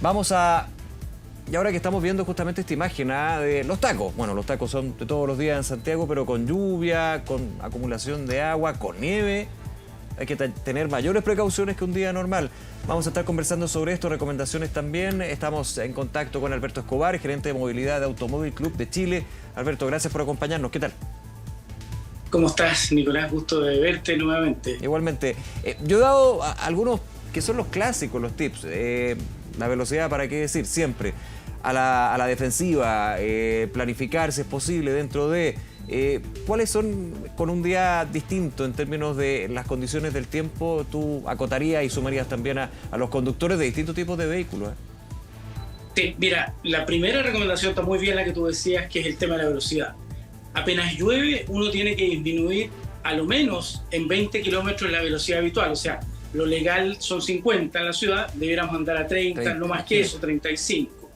Vamos a... Y ahora que estamos viendo justamente esta imagen de los tacos. Bueno, los tacos son de todos los días en Santiago, pero con lluvia, con acumulación de agua, con nieve. Hay que tener mayores precauciones que un día normal. Vamos a estar conversando sobre esto, recomendaciones también. Estamos en contacto con Alberto Escobar, gerente de movilidad de Automóvil Club de Chile. Alberto, gracias por acompañarnos. ¿Qué tal? ¿Cómo estás, Nicolás? Gusto de verte nuevamente. Igualmente. Yo he dado algunos que son los clásicos, los tips. La velocidad, ¿para qué decir? Siempre. A la defensiva, planificar si es posible dentro de... ¿Cuáles son, con un día distinto en términos de las condiciones del tiempo, tú acotarías y sumarías también a los conductores de distintos tipos de vehículos? Sí, mira, la primera recomendación está muy bien la que tú decías, que es el tema de la velocidad. Apenas llueve, uno tiene que disminuir a lo menos en 20 kilómetros la velocidad habitual. O sea, lo legal son 50 en la ciudad, debiéramos andar a 30, no más que eso, 35.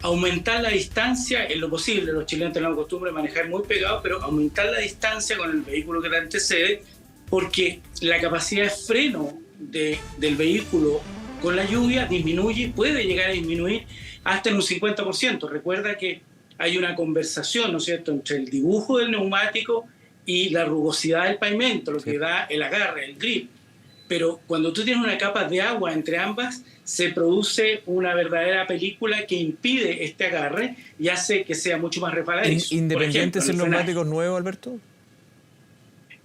Aumentar la distancia en lo posible. Los chilenos tenemos costumbre de manejar muy pegados, pero aumentar la distancia con el vehículo que te antecede, porque la capacidad de freno del vehículo con la lluvia disminuye, puede llegar a disminuir hasta en un 50%. Recuerda que hay una conversación, ¿no es cierto?, entre el dibujo del neumático y la rugosidad del pavimento, lo que da el agarre, el grip. Pero cuando tú tienes una capa de agua entre ambas, se produce una verdadera película que impide este agarre y hace que sea mucho más resbaladizo. ¿Independiente si el neumático es nuevo, Alberto?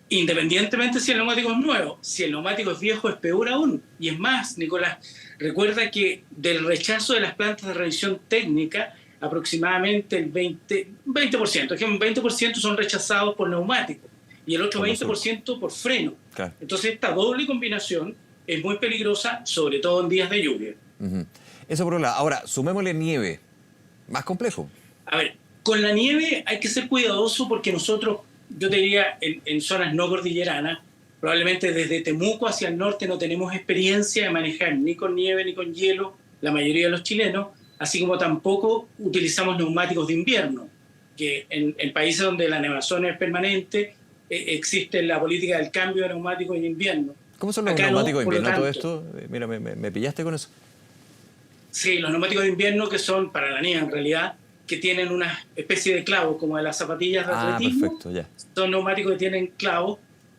Independientemente si el neumático es nuevo. Si el neumático es viejo, es peor aún. Y es más, Nicolás, recuerda que del rechazo de las plantas de revisión técnica, aproximadamente el 20%, que un 20% son rechazados por neumático y el otro 20% por freno. Claro. Entonces esta doble combinación es muy peligrosa, sobre todo en días de lluvia. Eso por un lado. Ahora, sumémosle nieve. Más complejo. A ver, con la nieve hay que ser cuidadoso porque nosotros, yo te diría, en zonas no cordilleranas, probablemente desde Temuco hacia el norte no tenemos experiencia de manejar ni con nieve ni con hielo, la mayoría de los chilenos, así como tampoco utilizamos neumáticos de invierno, que en países donde la nevazón es permanente, existe la política del cambio de neumáticos en invierno. ¿Cómo son los neumáticos de invierno todo esto? Mira, me pillaste con eso. Sí, los neumáticos de invierno, que son para la nieve en realidad, que tienen una especie de clavo, como de las zapatillas de atletismo. Perfecto, ya. Son neumáticos que tienen clavos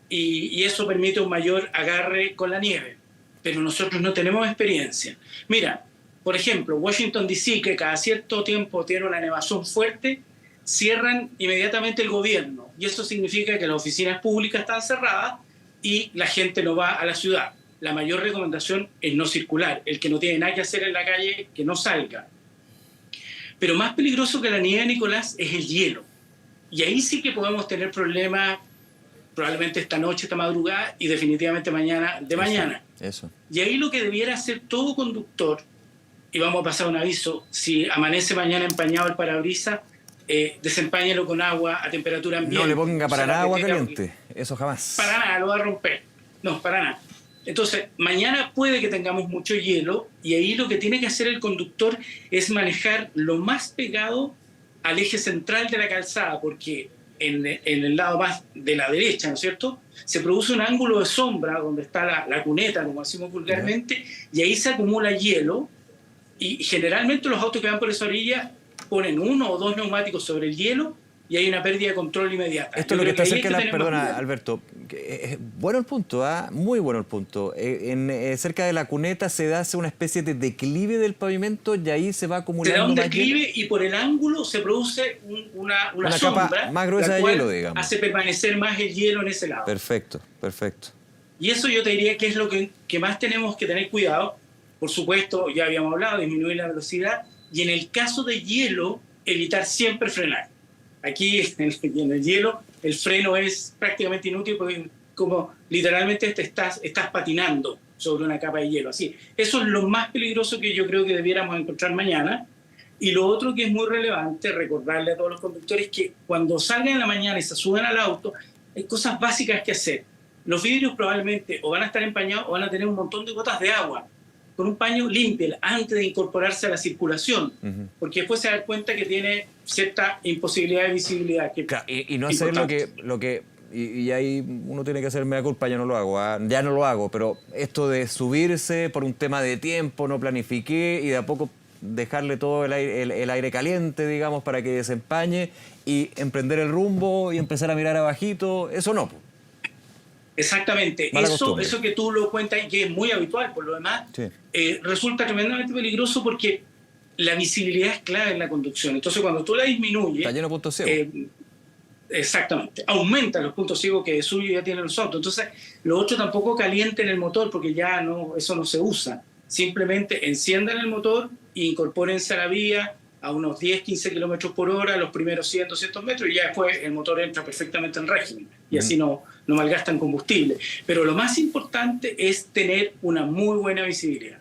y eso permite un mayor agarre con la nieve. Pero nosotros no tenemos experiencia. Mira, por ejemplo, Washington D.C., que cada cierto tiempo tiene una nevazón fuerte, cierran inmediatamente el gobierno. Y eso significa que las oficinas públicas están cerradas y la gente no va a la ciudad. La mayor recomendación es no circular. El que no tiene nada que hacer en la calle, que no salga. Pero más peligroso que la nieve, Nicolás, es el hielo. Y ahí sí que podemos tener problemas probablemente esta noche, esta madrugada y definitivamente mañana. Eso. Y ahí lo que debiera hacer todo conductor, y vamos a pasar un aviso, si amanece mañana empañado el parabrisas, desempáñelo con agua a temperatura ambiente. No le ponga para nada agua caliente, eso jamás. Para nada, lo va a romper. No, para nada. Entonces, mañana puede que tengamos mucho hielo y ahí lo que tiene que hacer el conductor es manejar lo más pegado al eje central de la calzada, porque en el lado más de la derecha, ¿no es cierto?, se produce un ángulo de sombra donde está la cuneta, como decimos vulgarmente, y ahí se acumula hielo y generalmente los autos que van por esa orilla ponen 1 o 2 neumáticos sobre el hielo y hay una pérdida de control inmediata. Esto es lo que está cerca de la... Perdona, Alberto. Es bueno el punto, muy bueno el punto. Cerca de la cuneta se hace una especie de declive del pavimento y ahí se va acumulando. Se da un declive y por el ángulo se produce una sombra capa más gruesa de hielo, digamos. Hace permanecer más el hielo en ese lado. Perfecto, perfecto. Y eso yo te diría que es lo que más tenemos que tener cuidado. Por supuesto, ya habíamos hablado, disminuir la velocidad y en el caso de hielo, evitar siempre frenar. Aquí en el hielo el freno es prácticamente inútil porque como literalmente estás patinando sobre una capa de hielo. Así, eso es lo más peligroso que yo creo que debiéramos encontrar mañana. Y lo otro que es muy relevante, recordarle a todos los conductores que cuando salgan en la mañana y se suben al auto, hay cosas básicas que hacer. Los vidrios probablemente o van a estar empañados o van a tener un montón de gotas de agua. Con un paño limpio antes de incorporarse a la circulación, porque después se da cuenta que tiene cierta imposibilidad de visibilidad. Claro, y no hacer lo que y ahí uno tiene que hacer mea culpa, ya no lo hago, pero esto de subirse por un tema de tiempo, no planifiqué y de a poco dejarle todo el aire caliente, digamos, para que desempañe y emprender el rumbo y empezar a mirar abajito, eso no. Exactamente, eso que tú lo cuentas y que es muy habitual por lo demás, sí. Resulta tremendamente peligroso porque la visibilidad es clave en la conducción. Entonces cuando tú la disminuyes... Está lleno de puntos ciegos. Exactamente, aumenta los puntos ciegos que de suyo ya tienen los autos. Entonces lo otro tampoco calienten el motor porque ya no, eso no se usa. Simplemente enciendan el motor e incorpórense a la vía a unos 10, 15 kilómetros por hora, los primeros 100, 200 metros, y ya después el motor entra perfectamente en régimen, y así no malgastan combustible. Pero lo más importante es tener una muy buena visibilidad.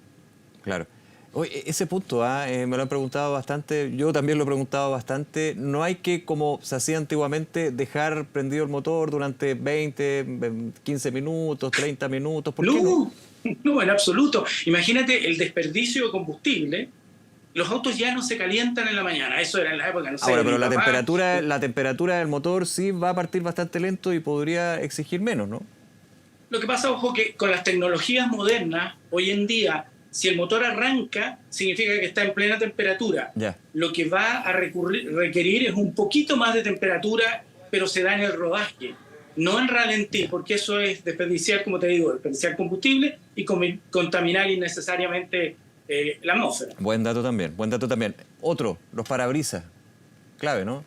Claro. Oye, ese punto, me lo han preguntado bastante, yo también lo he preguntado bastante, no hay que, como se hacía antiguamente, dejar prendido el motor durante 20, 15 minutos, 30 minutos, ¿por qué no? No, en absoluto. Imagínate el desperdicio de combustible. Los autos ya no se calientan en la mañana, eso era en la época, no sé. Ahora, pero la temperatura del motor sí va a partir bastante lento y podría exigir menos, ¿no? Lo que pasa, ojo, que con las tecnologías modernas, hoy en día, si el motor arranca, significa que está en plena temperatura. Ya. Lo que va a requerir es un poquito más de temperatura, pero se da en el rodaje, no en ralentí, porque eso es desperdiciar, como te digo, desperdiciar combustible y contaminar innecesariamente la atmósfera. Buen dato también, buen dato también. Otro, los parabrisas. Clave, ¿no?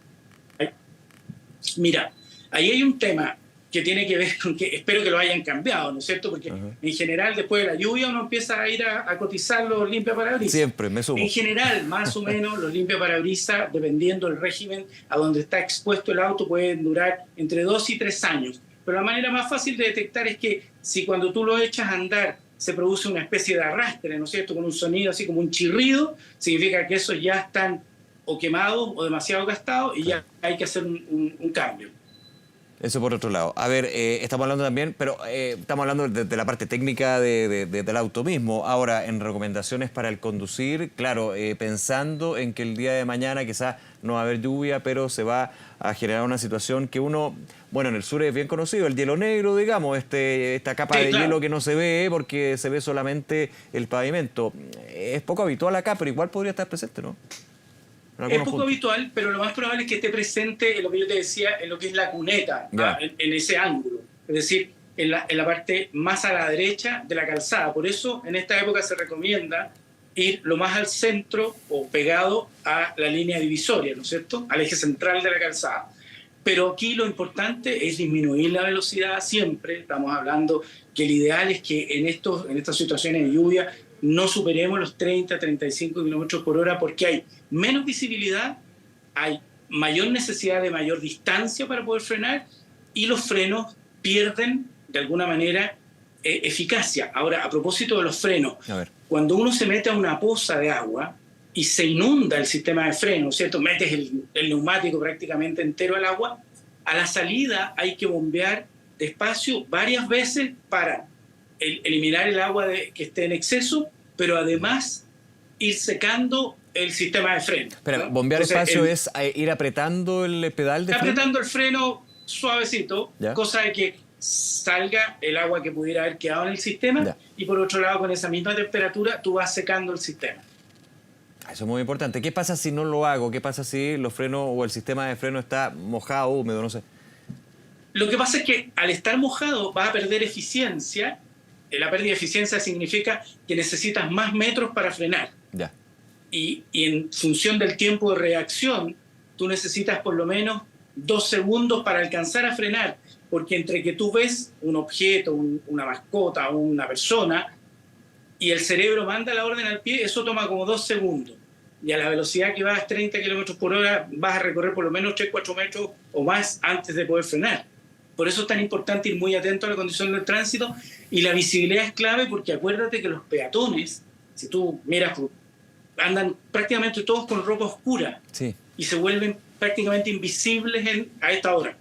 Mira, ahí hay un tema que tiene que ver con que espero que lo hayan cambiado, ¿no es cierto? Porque en general después de la lluvia uno empieza a ir a cotizar los limpiaparabrisas. Siempre, me sumo. En general, más o menos, los limpiaparabrisas, dependiendo del régimen a donde está expuesto el auto, pueden durar entre 2 y 3 años. Pero la manera más fácil de detectar es que si cuando tú lo echas a andar se produce una especie de arrastre, ¿no es cierto?, con un sonido así como un chirrido, significa que esos ya están o quemados o demasiado gastados y ya hay que hacer un cambio. Eso por otro lado. A ver, estamos hablando también, pero estamos hablando de la parte técnica del auto mismo. Ahora, en recomendaciones para el conducir, claro, pensando en que el día de mañana quizás no va a haber lluvia, pero se va a generar una situación que uno, bueno, en el sur es bien conocido, el hielo negro, digamos, esta capa de hielo que no se ve porque se ve solamente el pavimento. Es poco habitual acá, pero igual podría estar presente, ¿no? Es poco habitual, pero lo más probable es que esté presente en lo que yo te decía, en lo que es la cuneta, en ese ángulo. Es decir, en la parte más a la derecha de la calzada. Por eso, en esta época se recomienda ir lo más al centro o pegado a la línea divisoria, ¿no es cierto?, al eje central de la calzada. Pero aquí lo importante es disminuir la velocidad siempre. Estamos hablando que el ideal es que en estas situaciones de lluvia no superemos los 30, 35 kilómetros por hora porque hay menos visibilidad, hay mayor necesidad de mayor distancia para poder frenar y los frenos pierden de alguna manera eficacia. Ahora, a propósito de los frenos, cuando uno se mete a una poza de agua y se inunda el sistema de freno, ¿cierto?, metes el neumático prácticamente entero al agua, a la salida hay que bombear despacio varias veces para eliminar el agua que esté en exceso, pero además ir secando el sistema de freno. Pero bombear espacio es ir apretando el pedal de freno. Apretando el freno suavecito, cosa de que salga el agua que pudiera haber quedado en el sistema y por otro lado con esa misma temperatura tú vas secando el sistema. Eso es muy importante. ¿Qué pasa si no lo hago? ¿Qué pasa si los frenos o el sistema de freno está mojado, húmedo, no sé? Lo que pasa es que al estar mojado vas a perder eficiencia. La pérdida de eficiencia significa que necesitas más metros para frenar. Y en función del tiempo de reacción, tú necesitas por lo menos 2 segundos para alcanzar a frenar, porque entre que tú ves un objeto, una mascota o una persona, y el cerebro manda la orden al pie, eso toma como 2 segundos. Y a la velocidad que vas, 30 kilómetros por hora, vas a recorrer por lo menos 3, 4 metros o más antes de poder frenar. Por eso es tan importante ir muy atento a la condición del tránsito y la visibilidad es clave porque acuérdate que los peatones, si tú miras, andan prácticamente todos con ropa oscura y se vuelven prácticamente invisibles a esta hora.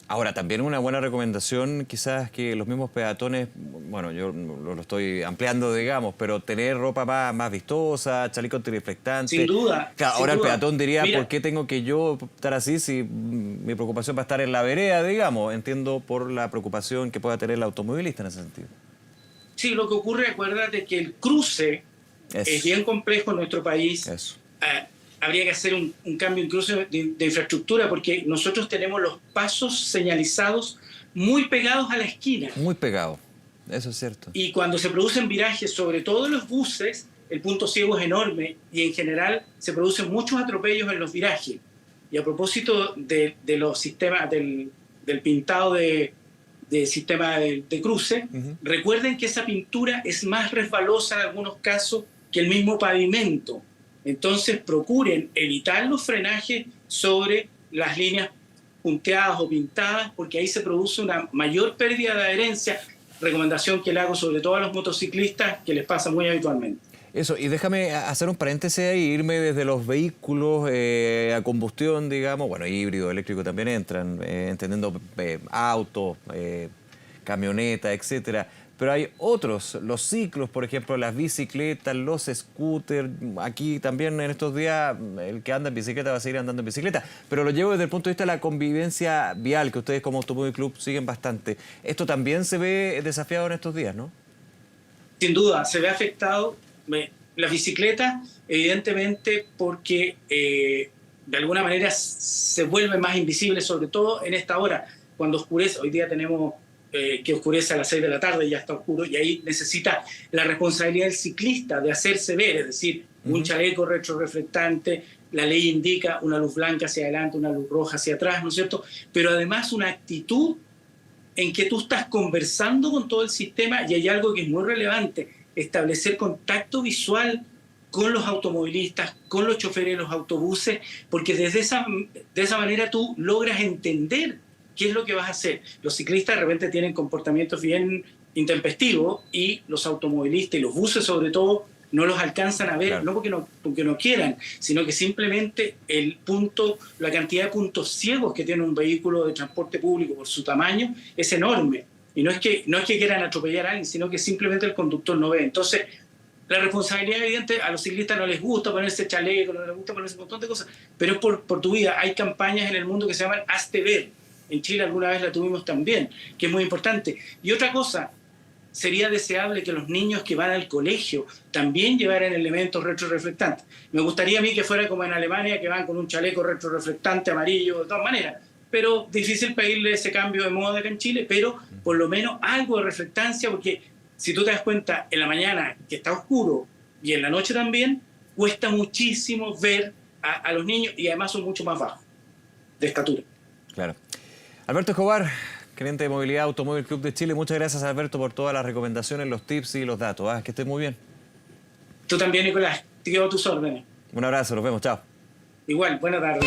Ahora, también una buena recomendación quizás que los mismos peatones, bueno, yo lo estoy ampliando, digamos, pero tener ropa más vistosa, chaleco antirreflectante. Sin duda. Claro, ahora el peatón diría, ¿por qué tengo que yo estar así si mi preocupación va a estar en la vereda, digamos? Entiendo por la preocupación que pueda tener el automovilista en ese sentido. Sí, lo que ocurre, acuérdate que el cruce Es bien complejo en nuestro país. Eso. Habría que hacer un cambio incluso de infraestructura, porque nosotros tenemos los pasos señalizados muy pegados a la esquina. Muy pegado, eso es cierto. Y cuando se producen virajes, sobre todo en los buses, el punto ciego es enorme y en general se producen muchos atropellos en los virajes. Y a propósito de los sistemas, del pintado de sistema de cruce, recuerden que esa pintura es más resbalosa en algunos casos que el mismo pavimento. Entonces procuren evitar los frenajes sobre las líneas punteadas o pintadas, porque ahí se produce una mayor pérdida de adherencia, recomendación que le hago sobre todo a los motociclistas, que les pasa muy habitualmente. Eso, y déjame hacer un paréntesis ahí, irme desde los vehículos a combustión, digamos, bueno, híbrido, eléctrico también entran, entendiendo autos, camionetas, etcétera. Pero hay otros, los ciclos, por ejemplo, las bicicletas, los scooters. Aquí también en estos días el que anda en bicicleta va a seguir andando en bicicleta. Pero lo llevo desde el punto de vista de la convivencia vial, que ustedes como Automóvil Club siguen bastante. Esto también se ve desafiado en estos días, ¿no? Sin duda, se ve afectado la bicicleta, evidentemente, porque de alguna manera se vuelve más invisible, sobre todo en esta hora, cuando oscurece. Hoy día tenemos que oscurece a las 6 de la tarde, ya está oscuro, y ahí necesita la responsabilidad del ciclista de hacerse ver, es decir, un chaleco retroreflectante. La ley indica una luz blanca hacia adelante, una luz roja hacia atrás, ¿no es cierto? Pero además una actitud en que tú estás conversando con todo el sistema, y hay algo que es muy relevante: establecer contacto visual con los automovilistas, con los choferes de los autobuses, porque de esa manera tú logras entender qué es lo que vas a hacer. Los ciclistas de repente tienen comportamientos bien intempestivos y los automovilistas y los buses sobre todo no los alcanzan a ver, claro. No porque no quieran, sino que simplemente la cantidad de puntos ciegos que tiene un vehículo de transporte público por su tamaño es enorme. Y no es que quieran atropellar a alguien, sino que simplemente el conductor no ve. Entonces, la responsabilidad evidente, a los ciclistas no les gusta ponerse chaleco, no les gusta ponerse un montón de cosas, pero es por tu vida. Hay campañas en el mundo que se llaman Hazte Ver. En Chile alguna vez la tuvimos también, que es muy importante. Y otra cosa, sería deseable que los niños que van al colegio también llevaran elementos retroreflectantes. Me gustaría a mí que fuera como en Alemania, que van con un chaleco retroreflectante amarillo, de todas maneras. Pero difícil pedirle ese cambio de moda acá en Chile, pero por lo menos algo de reflectancia, porque si tú te das cuenta, en la mañana que está oscuro y en la noche también, cuesta muchísimo ver a los niños, y además son mucho más bajos de estatura. Claro. Alberto Escobar, gerente de movilidad Automóvil Club de Chile. Muchas gracias, Alberto, por todas las recomendaciones, los tips y los datos. Que estés muy bien. Tú también, Nicolás. Te quedo a tus órdenes. Un abrazo, nos vemos. Chao. Igual, buena tarde.